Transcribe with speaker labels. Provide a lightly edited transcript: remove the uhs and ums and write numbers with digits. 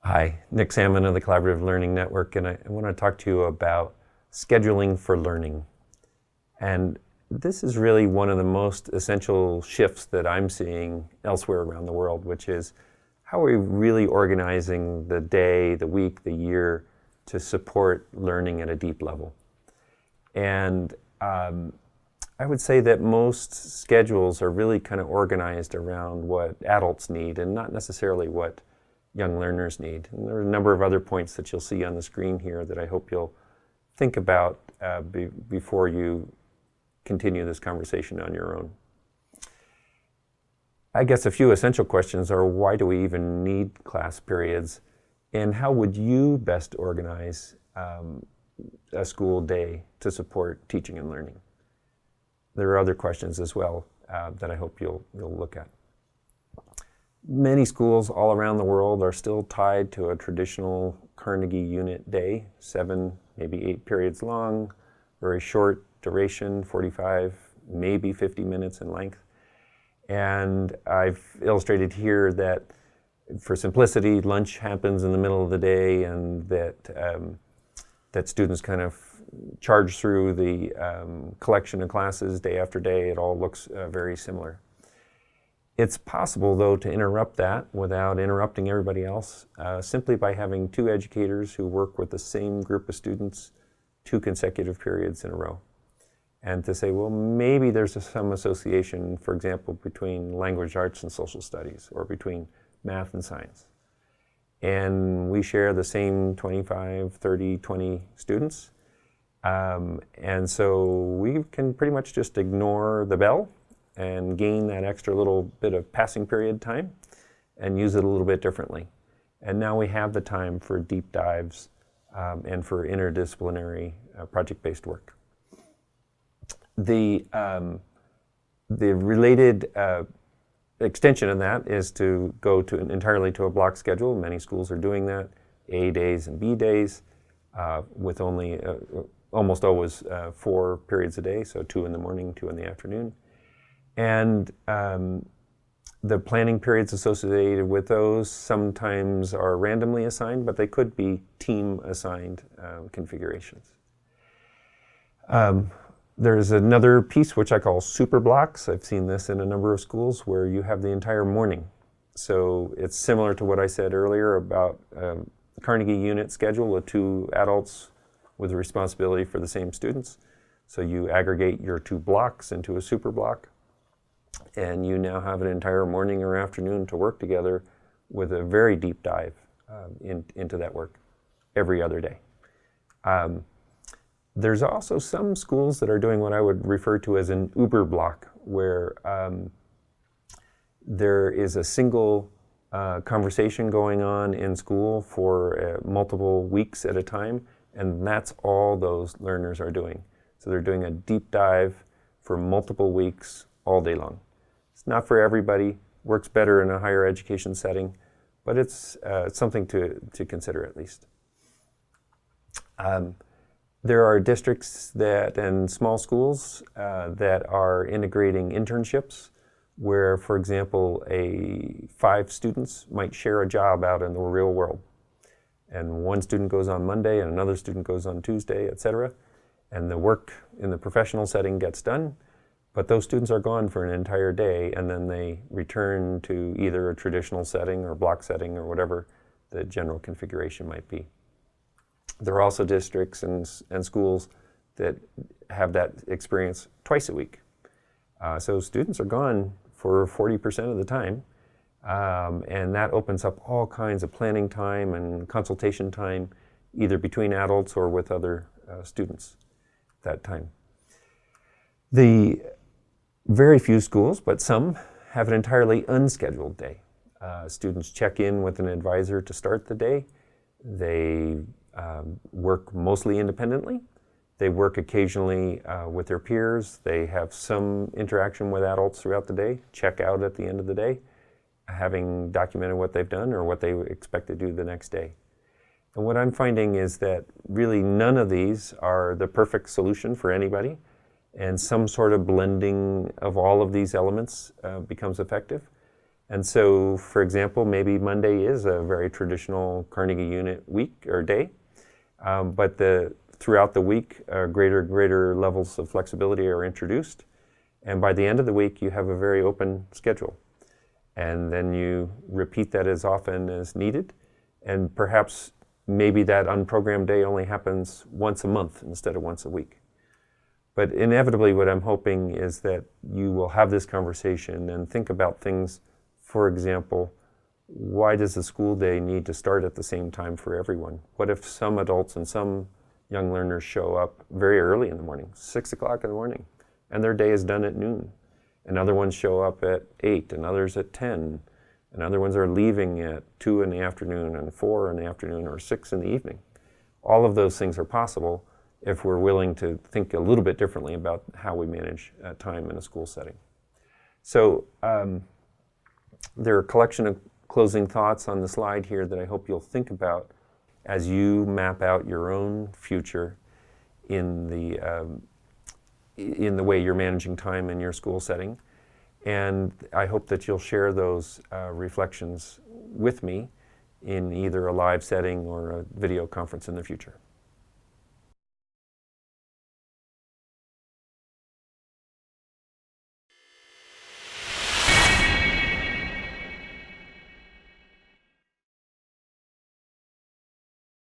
Speaker 1: Hi, Nick Salmon of the Collaborative Learning Network, and I want to talk to you about scheduling for learning. And this is really one of the most essential shifts that I'm seeing elsewhere around the world, which is how are we really organizing the day, the week, the year to support learning at a deep level. And I would say that most schedules are really kind of organized around what adults need and not necessarily what young learners need. And there are a number of other points that you'll see on the screen here that I hope you'll think about before you continue this conversation on your own. I guess a few essential questions are, why do we even need class periods? And how would you best organize a school day to support teaching and learning? There are other questions as well that I hope you'll look at. Many schools all around the world are still tied to a traditional Carnegie unit day, 7, maybe 8 periods long, very short duration, 45, maybe 50 minutes in length. And I've illustrated here that for simplicity, lunch happens in the middle of the day, and that students kind of charge through the collection of classes day after day. It all looks very similar. It's possible, though, to interrupt that without interrupting everybody else, simply by having 2 educators who work with the same group of students 2 consecutive periods in a row. And to say, well, maybe there's some association, for example, between language arts and social studies, or between math and science. And we share the same 25, 30, 20 students. And so we can pretty much just ignore the bell and gain that extra little bit of passing period time and use it a little bit differently. And now we have the time for deep dives and for interdisciplinary project-based work. The related extension of that is to go entirely to a block schedule. Many schools are doing that, A days and B days, with only almost always 4 periods a day, so 2 in the morning, 2 in the afternoon. And the planning periods associated with those sometimes are randomly assigned, but they could be team-assigned configurations. There's another piece which I call super blocks. I've seen this in a number of schools where you have the entire morning. So it's similar to what I said earlier about the Carnegie unit schedule with 2 adults with the responsibility for the same students. So you aggregate your 2 blocks into a super block, and you now have an entire morning or afternoon to work together with a very deep dive into that work every other day. There's also some schools that are doing what I would refer to as an Uber block, where there is a single conversation going on in school for multiple weeks at a time, and that's all those learners are doing. So they're doing a deep dive for multiple weeks all day long. It's not for everybody, works better in a higher education setting, but it's something to consider at least. There are districts and small schools that are integrating internships where, for example, 5 students might share a job out in the real world. And one student goes on Monday and another student goes on Tuesday, etc. And the work in the professional setting gets done, but those students are gone for an entire day, and then they return to either a traditional setting or block setting or whatever the general configuration might be. There are also districts and schools that have that experience twice a week. So students are gone for 40% of the time, and that opens up all kinds of planning time and consultation time, either between adults or with other students that time. The very few schools, but some, have an entirely unscheduled day. Students check in with an advisor to start the day. They work mostly independently. They work occasionally with their peers. They have some interaction with adults throughout the day, check out at the end of the day, having documented what they've done or what they expect to do the next day. And what I'm finding is that really none of these are the perfect solution for anybody, and some sort of blending of all of these elements becomes effective. And so, for example, maybe Monday is a very traditional Carnegie unit week or day, but throughout the week, greater levels of flexibility are introduced. And by the end of the week, you have a very open schedule. And then you repeat that as often as needed. And perhaps maybe that unprogrammed day only happens once a month instead of once a week. But inevitably, what I'm hoping is that you will have this conversation and think about things. For example, why does the school day need to start at the same time for everyone? What if some adults and some young learners show up very early in the morning, 6 o'clock in the morning, and their day is done at noon? And other ones show up at 8, and others at 10, and other ones are leaving at 2 in the afternoon, and 4 in the afternoon, or 6 in the evening. All of those things are possible if we're willing to think a little bit differently about how we manage time in a school setting. So there are a collection of closing thoughts on the slide here that I hope you'll think about as you map out your own future in the way you're managing time in your school setting. And I hope that you'll share those reflections with me in either a live setting or a video conference in the future.